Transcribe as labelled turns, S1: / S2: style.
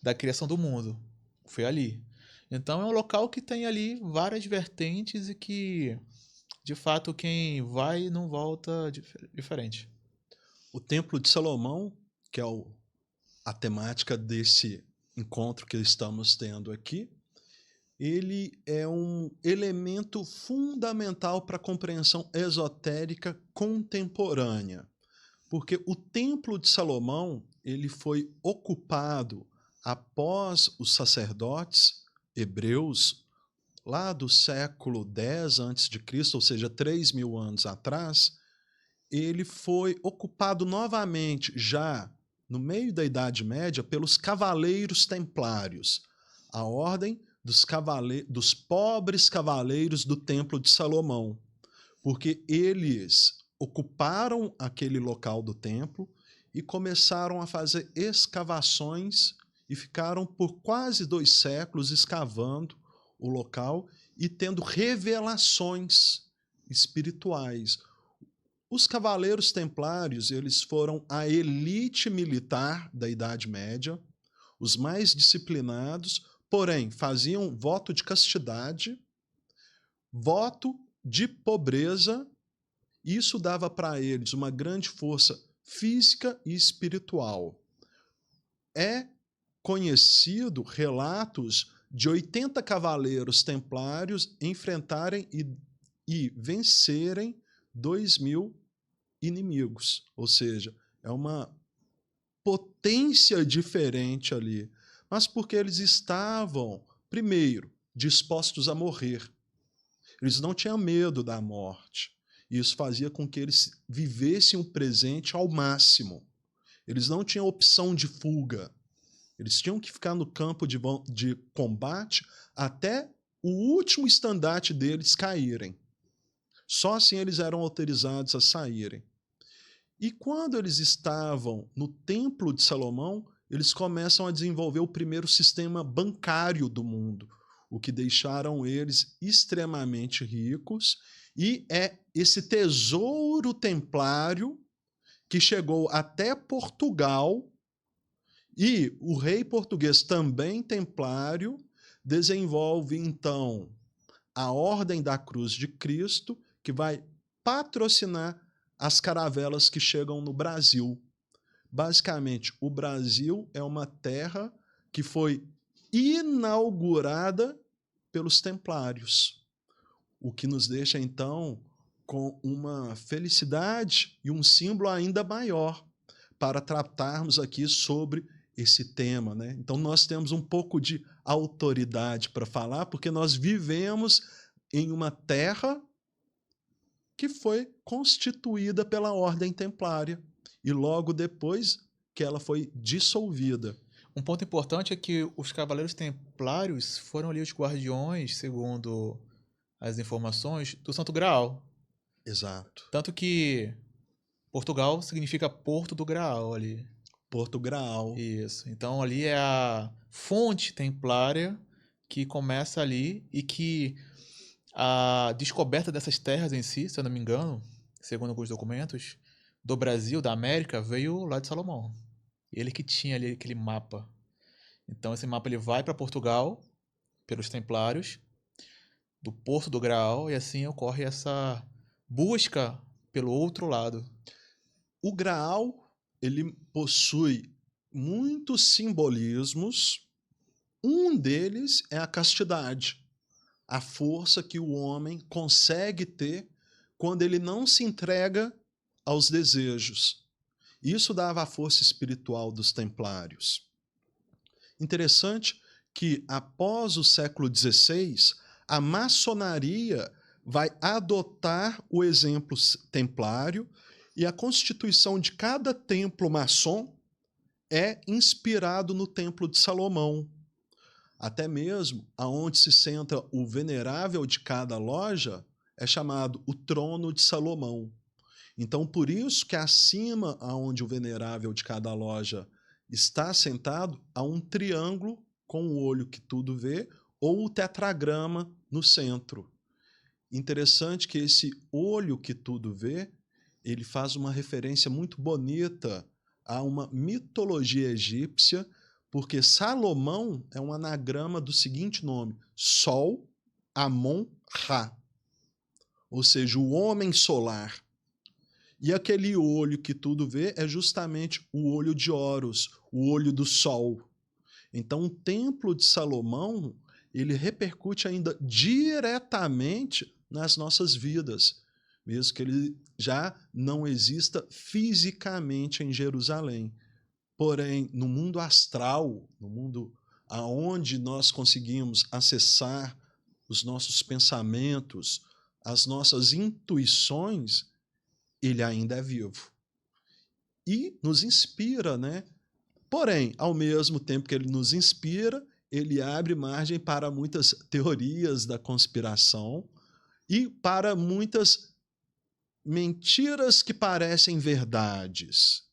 S1: da criação do mundo. Foi ali. Então é um local que tem ali várias vertentes e que, de fato, quem vai não volta diferente.
S2: O Templo de Salomão, que é a temática desse encontro que estamos tendo aqui, ele é um elemento fundamental para a compreensão esotérica contemporânea, porque o Templo de Salomão ele foi ocupado após os sacerdotes hebreus lá do século X a.C., ou seja, 3.000 anos atrás. Ele foi ocupado novamente, já no meio da Idade Média, pelos cavaleiros templários, a ordem dos pobres cavaleiros do Templo de Salomão, porque eles ocuparam aquele local do templo e começaram a fazer escavações e ficaram por quase 2 séculos escavando o local e tendo revelações espirituais. Os cavaleiros templários, eles foram a elite militar da Idade Média, os mais disciplinados, porém faziam voto de castidade, voto de pobreza, e isso dava para eles uma grande força física e espiritual. É conhecido relatos de 80 cavaleiros templários enfrentarem e vencerem 2.000 inimigos, ou seja, é uma potência diferente ali, mas porque eles estavam, primeiro, dispostos a morrer. Eles não tinham medo da morte. Isso fazia com que eles vivessem o presente ao máximo. Eles não tinham opção de fuga. Eles tinham que ficar no campo de combate até o último estandarte deles caírem. Só assim eles eram autorizados a saírem. E quando eles estavam no Templo de Salomão, eles começam a desenvolver o primeiro sistema bancário do mundo, o que deixaram eles extremamente ricos, e é esse tesouro templário que chegou até Portugal, e o rei português, também templário, desenvolve então a Ordem da Cruz de Cristo, que vai patrocinar as caravelas que chegam no Brasil. Basicamente, o Brasil é uma terra que foi inaugurada pelos templários, o que nos deixa, então, com uma felicidade e um símbolo ainda maior para tratarmos aqui sobre esse tema, né? Então, nós temos um pouco de autoridade para falar, porque nós vivemos em uma terra que foi constituída pela Ordem Templária e logo depois que ela foi dissolvida.
S1: Um ponto importante é que os Cavaleiros Templários foram ali os guardiões, segundo as informações, do Santo Graal.
S2: Exato.
S1: Tanto que Portugal significa Porto do Graal ali.
S2: Porto Graal.
S1: Isso. Então ali é a fonte templária que começa ali e que a descoberta dessas terras em si, se eu não me engano, segundo alguns documentos, do Brasil, da América, veio lá de Salomão. Ele que tinha ali aquele mapa. Então esse mapa ele vai para Portugal pelos Templários do Porto do Graal e assim ocorre essa busca pelo outro lado.
S2: O Graal, ele possui muitos simbolismos. Um deles é a castidade, a força que o homem consegue ter quando ele não se entrega aos desejos. Isso dava a força espiritual dos templários. Interessante que, após o século XVI, a maçonaria vai adotar o exemplo templário e a constituição de cada templo maçom é inspirado no Templo de Salomão. Até mesmo aonde se senta o venerável de cada loja é chamado o trono de Salomão. Então, por isso que acima aonde o venerável de cada loja está sentado, há um triângulo com o olho que tudo vê ou o tetragrama no centro. Interessante que esse olho que tudo vê, ele faz uma referência muito bonita a uma mitologia egípcia, porque Salomão é um anagrama do seguinte nome: Sol, Amon, Ra, ou seja, o homem solar. E aquele olho que tudo vê é justamente o olho de Horus, o olho do sol. Então, o Templo de Salomão, ele repercute ainda diretamente nas nossas vidas, mesmo que ele já não exista fisicamente em Jerusalém. Porém, no mundo astral, no mundo aonde nós conseguimos acessar os nossos pensamentos, as nossas intuições, ele ainda é vivo. E nos inspira, né? Porém, ao mesmo tempo que ele nos inspira, ele abre margem para muitas teorias da conspiração e para muitas mentiras que parecem verdades.